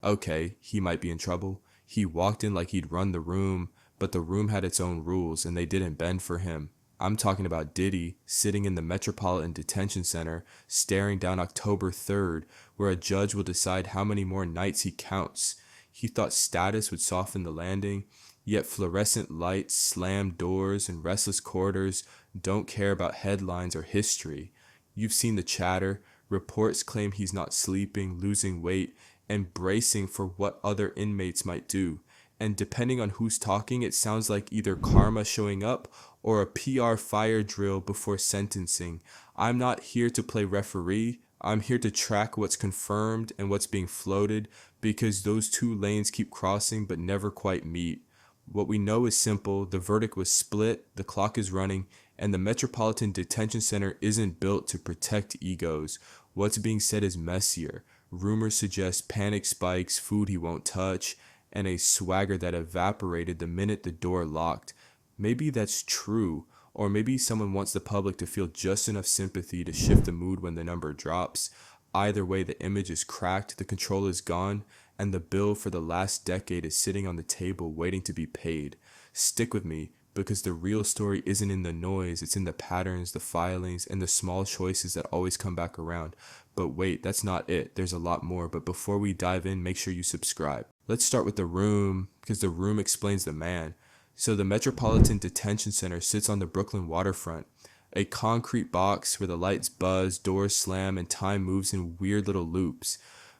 Okay, he might be in trouble. He walked in like he'd run the room, but the room had its own rules and they didn't bend for him. I'm talking about Diddy sitting in the Metropolitan Detention Center, staring down October 3rd, where a judge will decide how many more nights he counts. He thought status would soften the landing, yet fluorescent lights, slammed doors, and restless corridors don't care about headlines or history. You've seen the chatter. Reports claim he's not sleeping, losing weight, and bracing for what other inmates might do. And depending on who's talking, it sounds like either karma showing up or a PR fire drill before sentencing. I'm not here to play referee. I'm here to track what's confirmed and what's being floated, because those two lanes keep crossing but never quite meet. What we know is simple: the verdict was split, the clock is running, and the Metropolitan Detention Center isn't built to protect egos. What's being said is messier. Rumors suggest panic spikes, food he won't touch, and a swagger that evaporated the minute the door locked. Maybe that's true, or maybe someone wants the public to feel just enough sympathy to shift the mood when the number drops. Either way, the image is cracked, the control is gone, and the bill for the last decade is sitting on the table waiting to be paid. Stick with me, because the real story isn't in the noise, it's in the patterns, the filings, and the small choices that always come back around. But wait, that's not it. There's a lot more, but before we dive in, make sure you subscribe. Let's start with the room, because the room explains the man. So the Metropolitan Detention Center sits on the Brooklyn waterfront, a concrete box where the lights buzz, doors slam, and time moves in weird little loops.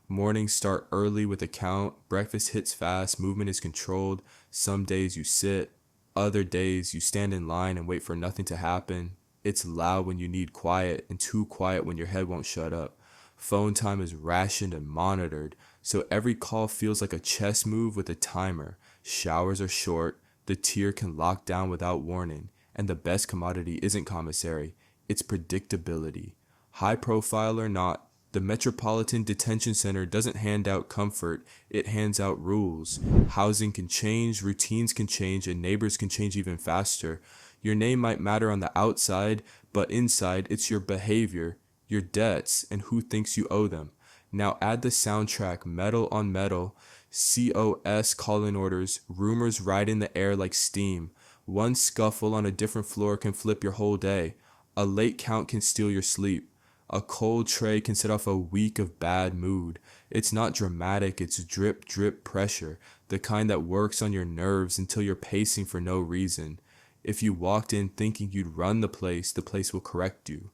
Mornings start early with a count, breakfast hits fast, movement is controlled. Some days you sit, other days you stand in line and wait for nothing to happen. It's loud when you need quiet and too quiet when your head won't shut up. Phone time is rationed and monitored, so every call feels like a chess move with a timer. Showers are short, the tier can lock down without warning, and the best commodity isn't commissary, it's predictability. High profile or not, the Metropolitan Detention Center doesn't hand out comfort, it hands out rules. Housing can change, routines can change, and neighbors can change even faster. Your name might matter on the outside, but inside it's your behavior, your debts, and who thinks you owe them. Now add the soundtrack, metal on metal, COS call-in orders, rumors ride in the air like steam. One scuffle on a different floor can flip your whole day. A late count can steal your sleep. A cold tray can set off a week of bad mood. It's not dramatic, it's drip drip pressure, the kind that works on your nerves until you're pacing for no reason. If you walked in thinking you'd run the place will correct you.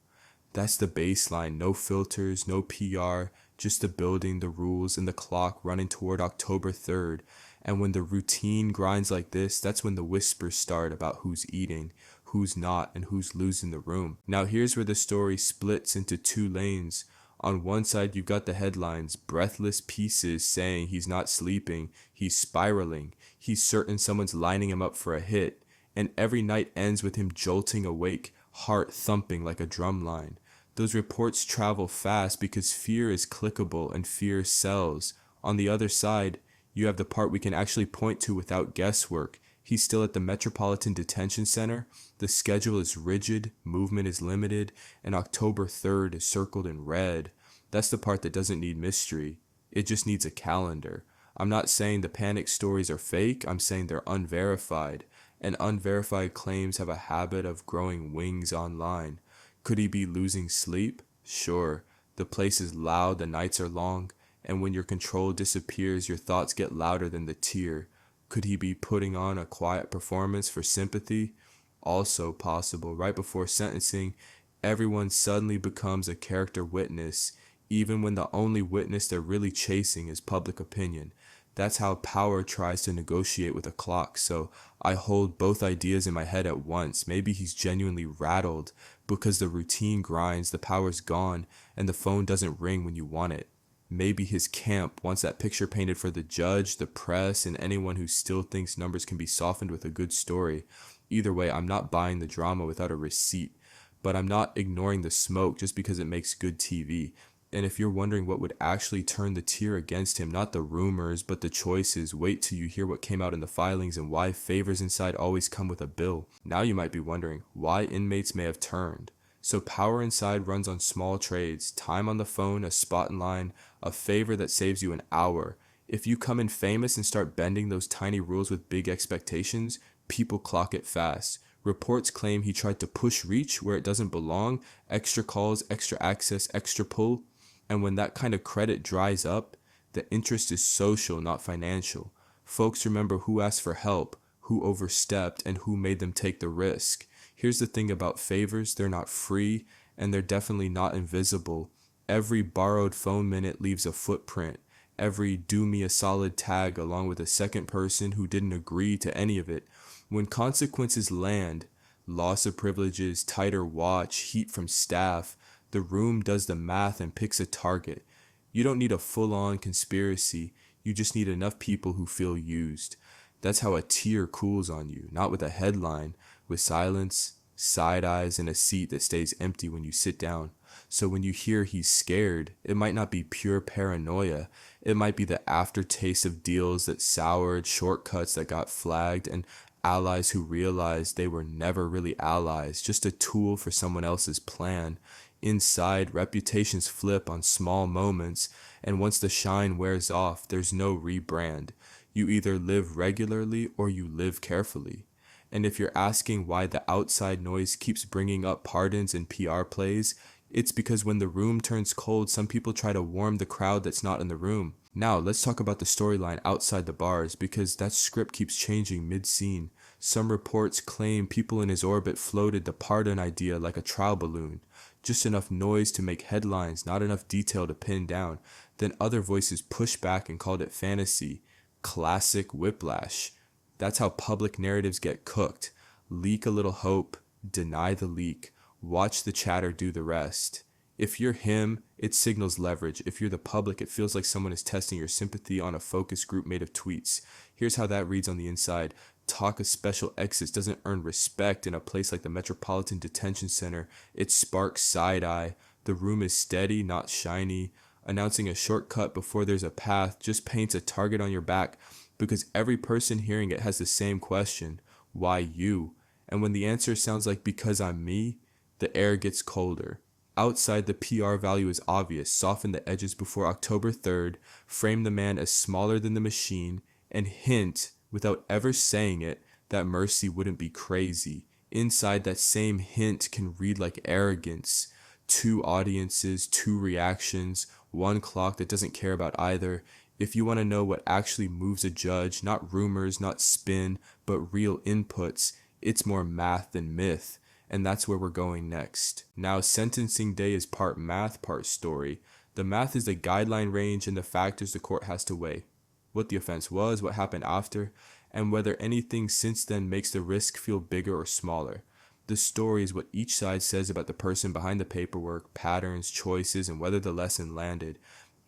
That's the baseline, no filters, no PR, just the building, the rules, and the clock running toward October 3rd. And when the routine grinds like this, that's when the whispers start about who's eating, who's not, and who's losing the room. Now here's where the story splits into two lanes. On one side, you've got the headlines, breathless pieces saying he's not sleeping, he's spiraling, he's certain someone's lining him up for a hit, and every night ends with him jolting awake, heart thumping like a drum line. Those reports travel fast because fear is clickable and fear sells. On the other side, you have the part we can actually point to without guesswork. He's still at the Metropolitan Detention Center. The schedule is rigid, movement is limited, and October 3rd is circled in red. That's the part that doesn't need mystery. It just needs a calendar. I'm not saying the panic stories are fake, I'm saying they're unverified. And unverified claims have a habit of growing wings online. Could he be losing sleep? Sure. The place is loud, the nights are long, and when your control disappears, your thoughts get louder than the tear. Could he be putting on a quiet performance for sympathy? Also possible. Right before sentencing, everyone suddenly becomes a character witness, even when the only witness they're really chasing is public opinion. That's how power tries to negotiate with a clock, so I hold both ideas in my head at once. Maybe he's genuinely rattled because the routine grinds, the power's gone, and the phone doesn't ring when you want it. Maybe his camp wants that picture painted for the judge, the press, and anyone who still thinks numbers can be softened with a good story. Either way, I'm not buying the drama without a receipt, but I'm not ignoring the smoke just because it makes good TV. And if you're wondering what would actually turn the tier against him, not the rumors, but the choices, wait till you hear what came out in the filings and why favors inside always come with a bill. Now you might be wondering why inmates may have turned. So power inside runs on small trades, time on the phone, a spot in line, a favor that saves you an hour. If you come in famous and start bending those tiny rules with big expectations, people clock it fast. Reports claim he tried to push reach where it doesn't belong, extra calls, extra access, extra pull. And when that kind of credit dries up, the interest is social, not financial. Folks remember who asked for help, who overstepped, and who made them take the risk. Here's the thing about favors, they're not free, and they're definitely not invisible. Every borrowed phone minute leaves a footprint. Every do me a solid tag along with a second person who didn't agree to any of it. When consequences land, loss of privileges, tighter watch, heat from staff, the room does the math and picks a target. You don't need a full-on conspiracy, you just need enough people who feel used. That's how a tear cools on you, not with a headline, with silence, side eyes, and a seat that stays empty when you sit down. So when you hear he's scared, it might not be pure paranoia. It might be the aftertaste of deals that soured, shortcuts that got flagged, and allies who realized they were never really allies, just a tool for someone else's plan. Inside, reputations flip on small moments, and once the shine wears off, there's no rebrand. You either live regularly or you live carefully. And if you're asking why the outside noise keeps bringing up pardons and PR plays, it's because when the room turns cold, some people try to warm the crowd that's not in the room. Now, let's talk about the storyline outside the bars, because that script keeps changing mid-scene. Some reports claim people in his orbit floated the pardon idea like a trial balloon. Just enough noise to make headlines, not enough detail to pin down. Then other voices pushed back and called it fantasy. Classic whiplash. That's how public narratives get cooked. Leak a little hope, deny the leak. Watch the chatter do the rest. If you're him, it signals leverage. If you're the public, it feels like someone is testing your sympathy on a focus group made of tweets. Here's how that reads on the inside. Talk of special exits doesn't earn respect in a place like the Metropolitan Detention Center. It sparks side-eye. The room is steady, not shiny. Announcing a shortcut before there's a path just paints a target on your back, because every person hearing it has the same question. Why you? And when the answer sounds like because I'm me, the air gets colder. Outside, the PR value is obvious. Soften the edges before October 3rd, frame the man as smaller than the machine, and hint, without ever saying it, that mercy wouldn't be crazy. Inside, that same hint can read like arrogance. 2 audiences, 2 reactions, 1 clock that doesn't care about either. If you want to know what actually moves a judge, not rumors, not spin, but real inputs, it's more math than myth. And that's where we're going next. Now, sentencing day is part math, part story. The math is the guideline range and the factors the court has to weigh. What the offense was, what happened after, and whether anything since then makes the risk feel bigger or smaller. The story is what each side says about the person behind the paperwork, patterns, choices, and whether the lesson landed.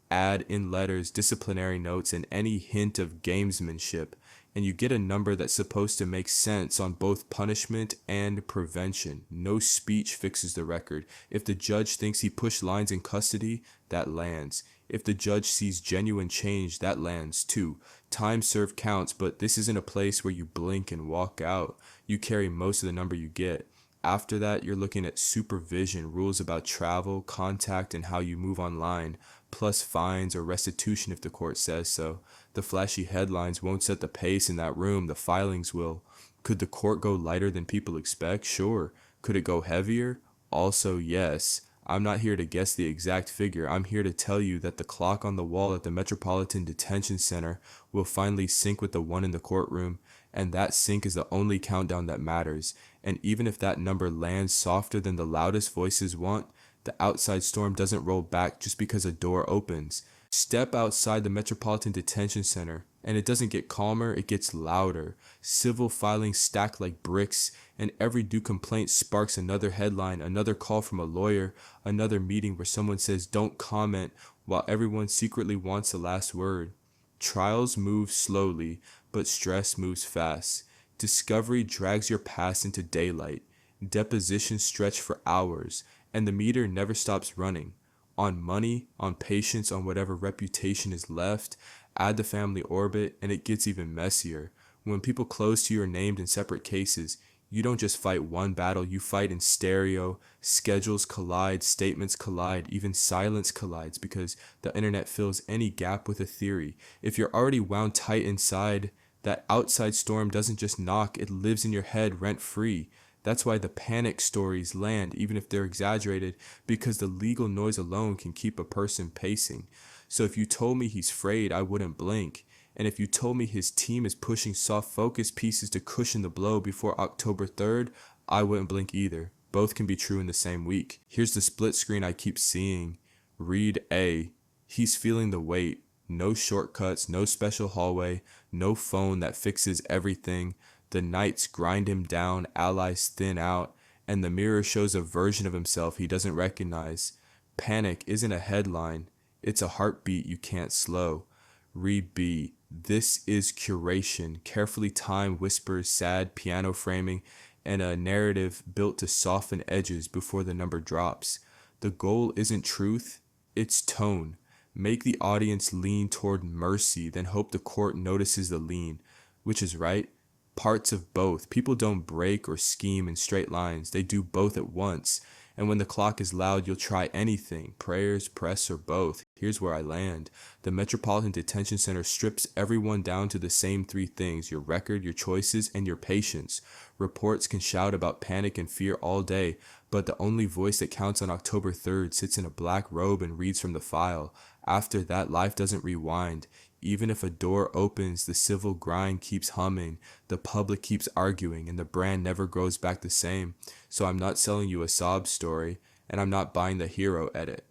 Add in letters, disciplinary notes, and any hint of gamesmanship, and you get a number that's supposed to make sense on both punishment and prevention. No speech fixes the record. If the judge thinks he pushed lines in custody, that lands. If the judge sees genuine change, that lands too. Time served counts, but this isn't a place where you blink and walk out. You carry most of the number you get. After that, you're looking at supervision, rules about travel, contact, and how you move online, plus fines or restitution if the court says so. The flashy headlines won't set the pace in that room, the filings will. Could the court go lighter than people expect? Sure. Could it go heavier? Also, yes. I'm not here to guess the exact figure. I'm here to tell you that the clock on the wall at the Metropolitan Detention Center will finally sync with the one in the courtroom, and that sync is the only countdown that matters. And even if that number lands softer than the loudest voices want, the outside storm doesn't roll back just because a door opens. Step outside the Metropolitan Detention Center, and it doesn't get calmer, it gets louder. Civil filings stack like bricks, and every due complaint sparks another headline, another call from a lawyer, another meeting where someone says don't comment while everyone secretly wants the last word. Trials move slowly, but stress moves fast. Discovery drags your past into daylight. Depositions stretch for hours, and the meter never stops running. On money, on patience, on whatever reputation is left, add the family orbit, and it gets even messier. When people close to you are named in separate cases, You don't just fight one battle, you fight in stereo. Schedules collide, statements collide, even silence collides because the internet fills any gap with a theory. If you're already wound tight inside, that outside storm doesn't just knock, it lives in your head rent free. That's why the panic stories land, even if they're exaggerated, because the legal noise alone can keep a person pacing. So if you told me he's frayed, I wouldn't blink. And if you told me his team is pushing soft focus pieces to cushion the blow before October 3rd, I wouldn't blink either. Both can be true in the same week. Here's the split screen I keep seeing. Read A. He's feeling the weight. No shortcuts, no special hallway, no phone that fixes everything. The nights grind him down, allies thin out, and the mirror shows a version of himself he doesn't recognize. Panic isn't a headline, it's a heartbeat you can't slow. Read B. This is curation, carefully timed whispers, sad piano framing, and a narrative built to soften edges before the number drops. The goal isn't truth, it's tone. Make the audience lean toward mercy, then hope the court notices the lean. Which is right? Parts of both. People don't break or scheme in straight lines. They do both at once. And when the clock is loud, you'll try anything. Prayers, press, or both. Here's where I land. The Metropolitan Detention Center strips everyone down to the same three things: your record, your choices, and your patience. Reports can shout about panic and fear all day, but the only voice that counts on October 3rd sits in a black robe and reads from the file. After that, life doesn't rewind. Even if a door opens, the civil grind keeps humming, the public keeps arguing, and the brand never grows back the same. So I'm not selling you a sob story, and I'm not buying the hero edit.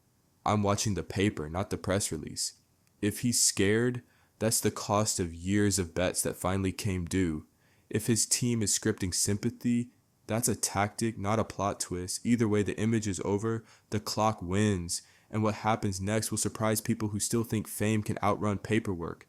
I'm watching the paper, not the press release. If he's scared, that's the cost of years of bets that finally came due. If his team is scripting sympathy, that's a tactic, not a plot twist. Either way, the image is over, the clock wins, and what happens next will surprise people who still think fame can outrun paperwork.